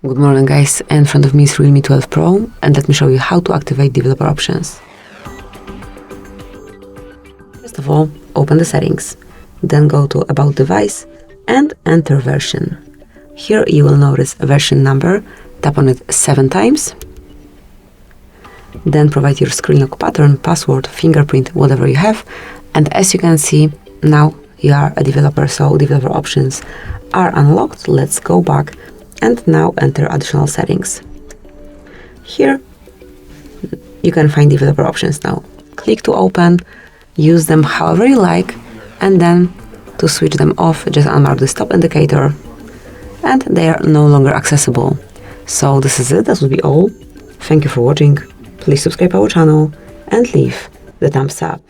Good morning guys, in front of me is Realme 12 Pro and let me show you how to activate developer options. First of all, open the settings, then go to About Device and enter version. Here you will notice a version number, tap on it 7 times, then provide your screen lock pattern, password, fingerprint, whatever you have, and as you can see, now you are a developer, so developer options are unlocked. Let's go back and now enter additional settings. Here you can find developer options now. Click to open, use them however you like, and then to switch them off, just unmark the stop indicator and they are no longer accessible. So this is it, that will be all. Thank you for watching. Please subscribe our channel and leave the thumbs up.